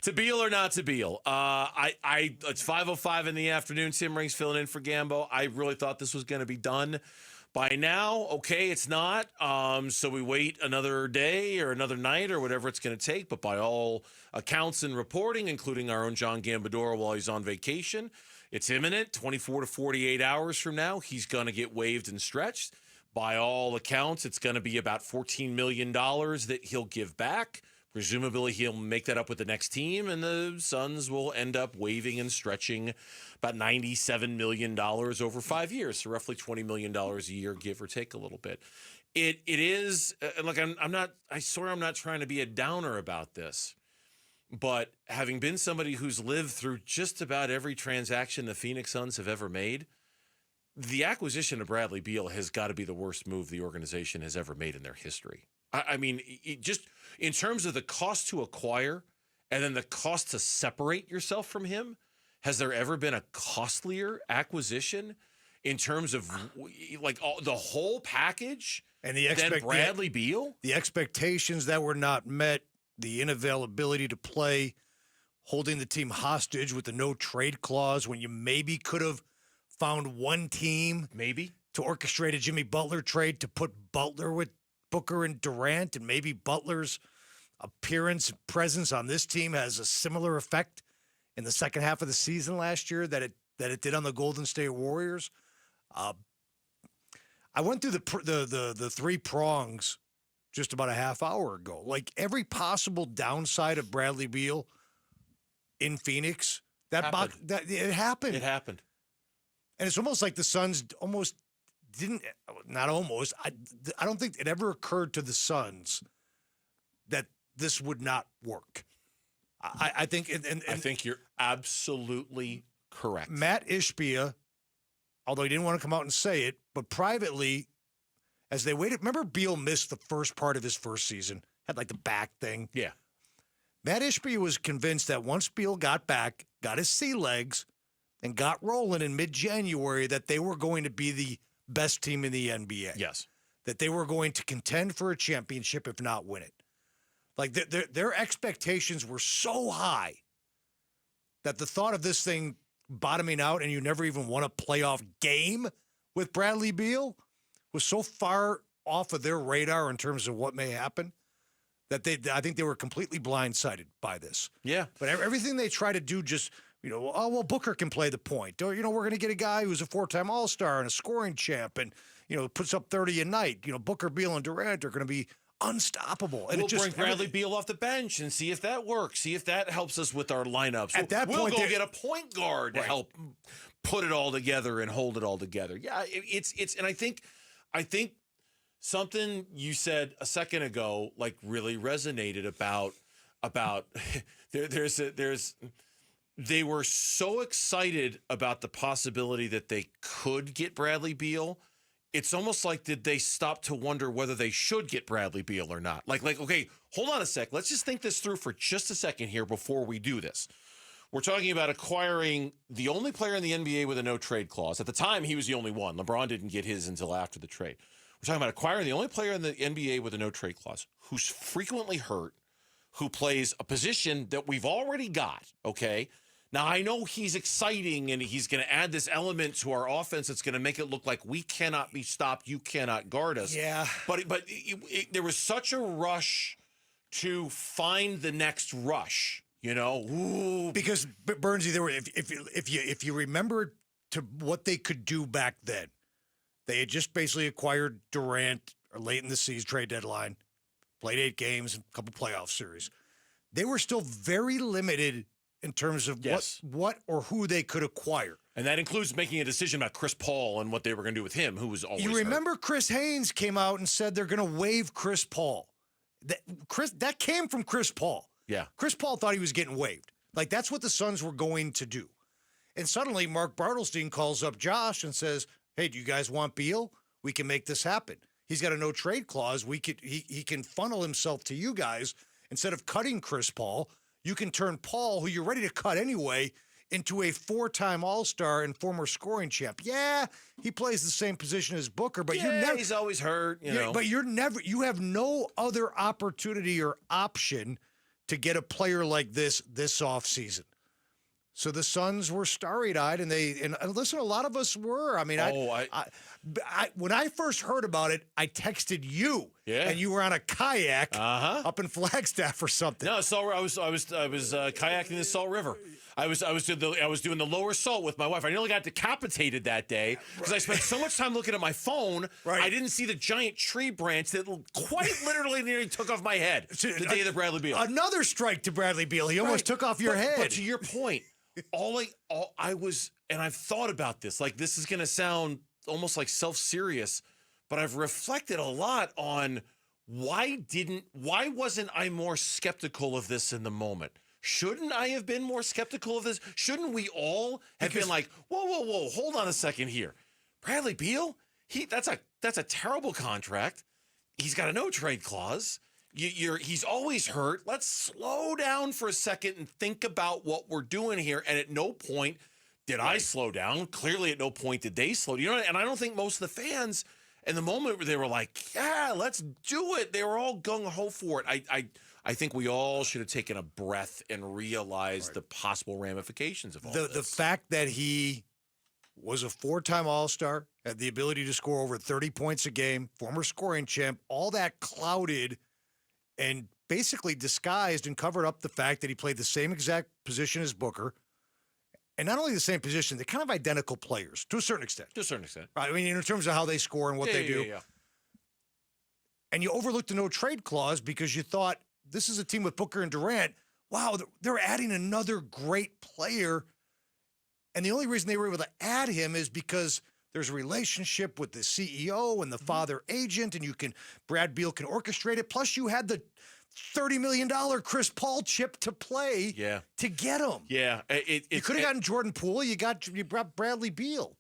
To Beal or not to Beal? It's 5:05 in the afternoon. Tim Ring's filling in for Gambo. I really thought this was going to be done by now. Okay, it's not. So we wait another day or another night or whatever it's going to take. But by all accounts and reporting, including our own John Gambadoro while he's on vacation, it's imminent. 24 to 48 hours from now, he's going to get waived and stretched. By all accounts, it's going to be about $14 million that he'll give back. Presumably, he'll make that up with the next team, and the Suns will end up waiving and stretching about $97 million over 5 years, so roughly $20 million a year, give or take a little bit. It is like I swear I'm not trying to be a downer about this, but having been somebody who's lived through just about every transaction the Phoenix Suns have ever made, the acquisition of Bradley Beal has got to be the worst move the organization has ever made in their history. I mean, just in terms of the cost to acquire and then the cost to separate yourself from him, has there ever been a costlier acquisition in terms of like the whole package and than Bradley Beal? The expectations that were not met, the inavailability to play, holding the team hostage with the no trade clause when you maybe could have found one team maybe to orchestrate a Jimmy Butler trade to put Butler with Booker and Durant, and maybe Butler's appearance and presence on this team has a similar effect in the second half of the season last year that it did on the Golden State Warriors. I went through the three prongs just about a half hour ago. Like every possible downside of Bradley Beal in Phoenix, it happened. It happened. And it's almost like the Suns almost didn't, not almost, I don't think it ever occurred to the Suns that this would not work. I think, I think you're absolutely correct. Matt Ishbia, although he didn't want to come out and say it, but privately, as they waited, remember Beal missed the first part of his first season, had like the back thing. Yeah. Matt Ishbia was convinced that once Beal got back, got his sea legs, and got rolling in mid-January, that they were going to be the best team in the NBA. Yes. That they were going to contend for a championship, if not win it. Like their expectations were so high that the thought of this thing bottoming out and you never even won a playoff game with Bradley Beal was so far off of their radar in terms of what may happen that I think they were completely blindsided by this. Yeah. But everything they try to do just, Booker can play the point. Or, we're going to get a guy who's a four-time All-Star and a scoring champ and, puts up 30 a night. Booker, Beal, and Durant are going to be unstoppable. And we'll bring Bradley Beal off the bench and see if that works. See if that helps us with our lineups. At that we'll point, go get a point guard to help put it all together and hold it all together. Yeah, and I think something you said a second ago like really resonated about they were so excited about the possibility that they could get Bradley Beal. It's almost like, did they stop to wonder whether they should get Bradley Beal or not? Like, okay, hold on a sec. Let's just think this through for just a second here before we do this. We're talking about acquiring the only player in the NBA with a no-trade clause. At the time, he was the only one. LeBron didn't get his until after the trade. We're talking about acquiring the only player in the NBA with a no-trade clause who's frequently hurt, who plays a position that we've already got, okay? Now, I know he's exciting and he's going to add this element to our offense that's going to make it look like we cannot be stopped, you cannot guard us. Yeah. But there was such a rush to find the next rush, Ooh. Because, Bernsey, there were if you remember to what they could do back then, they had just basically acquired Durant late in the season, trade deadline, played 8 games, and a couple playoff series. They were still very limited in terms of what or who they could acquire. And that includes making a decision about Chris Paul and what they were going to do with him, who was always You remember hurt. Chris Haynes came out and said they're going to waive Chris Paul. That came from Chris Paul. Yeah. Chris Paul thought he was getting waived. Like, that's what the Suns were going to do. And suddenly Mark Bartelstein calls up Josh and says, hey, do you guys want Beal? We can make this happen. He's got a no-trade clause. He can funnel himself to you guys. Instead of cutting Chris Paul, you can turn Paul, who you're ready to cut anyway, into a 4-time All-Star and former scoring champ. Yeah, he plays the same position as Booker, but he's always hurt, But you have no other opportunity or option to get a player like this offseason. So the Suns were starry-eyed, and listen, a lot of us were. I mean, when I first heard about it, I texted you, and you were on a kayak up in Flagstaff or something. No, I was kayaking the Salt River. I was doing the lower Salt with my wife. I nearly got decapitated that day because I spent so much time looking at my phone. Right. I didn't see the giant tree branch that quite literally nearly took off my head the day of the Bradley Beal. Another strike to Bradley Beal. He almost took off your head. But to your point, I've thought about this. Like, this is going to sound almost like self-serious, but I've reflected a lot on why wasn't I more skeptical of this in the moment? Shouldn't I have been more skeptical of this? Shouldn't we all have been like, whoa, hold on a second here. Bradley Beal, that's a terrible contract. He's got a no-trade clause. He's always hurt. Let's slow down for a second and think about what we're doing here. And at no point did I slow down. Clearly, at no point did they slow down. And I don't think most of the fans, in the moment where they were like, yeah, let's do it, they were all gung-ho for it. I think we all should have taken a breath and realized the possible ramifications of all this. The fact that he was a 4-time All-Star, had the ability to score over 30 points a game, former scoring champ, all that clouded and basically disguised and covered up the fact that he played the same exact position as Booker. And not only the same position, they're kind of identical players to a certain extent. Right? I mean, in terms of how they score and what they do. Yeah. And you overlooked the no-trade clause because you thought, this is a team with Booker and Durant. Wow, they're adding another great player. And the only reason they were able to add him is because there's a relationship with the CEO and the father agent, and Brad Beal can orchestrate it. Plus, you had the $30 million Chris Paul chip to play to get him. Yeah. You could have gotten Jordan Poole. You brought Bradley Beal.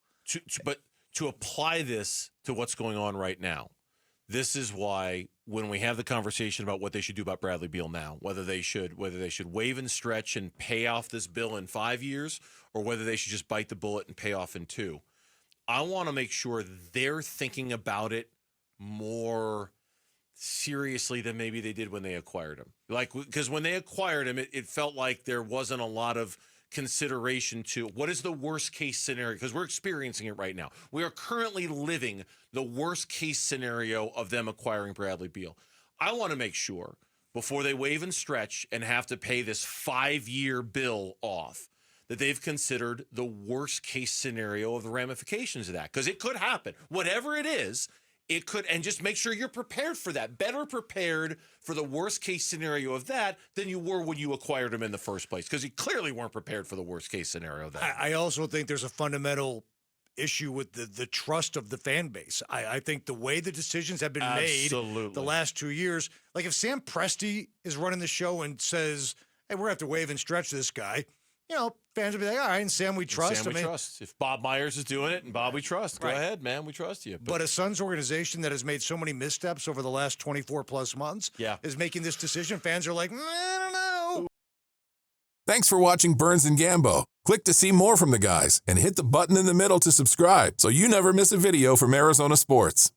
But to apply this to what's going on right now, this is why when we have the conversation about what they should do about Bradley Beal now, whether they should waive and stretch and pay off this bill in 5 years, or whether they should just bite the bullet and pay off in 2, I want to make sure they're thinking about it more seriously than maybe they did when they acquired him. Like, because when they acquired him, it felt like there wasn't a lot of consideration to what is the worst case scenario, because we're experiencing it right now. We are currently living the worst case scenario of them acquiring Bradley Beal. I want to make sure before they waive and stretch and have to pay this 5-year bill off, that they've considered the worst case scenario of the ramifications of that, because it could happen. Whatever it is, it could, and just make sure you're prepared for that. Better prepared for the worst case scenario of that than you were when you acquired him in the first place, because you clearly weren't prepared for the worst case scenario of that. I also think there's a fundamental issue with the trust of the fan base. I think the way the decisions have been made the last 2 years, like if Sam Presti is running the show and says, hey, we're going to have to waive and stretch this guy, fans will be like, all right, and Sam, we trust. Sam, we trust. If Bob Myers is doing it and Bob, we trust. Go ahead, man. We trust you. But a Suns organization that has made so many missteps over the last 24-plus months is making this decision. Fans are like, I don't know. Thanks for watching Burns and Gambo. Click to see more from the guys and hit the button in the middle to subscribe so you never miss a video from Arizona sports.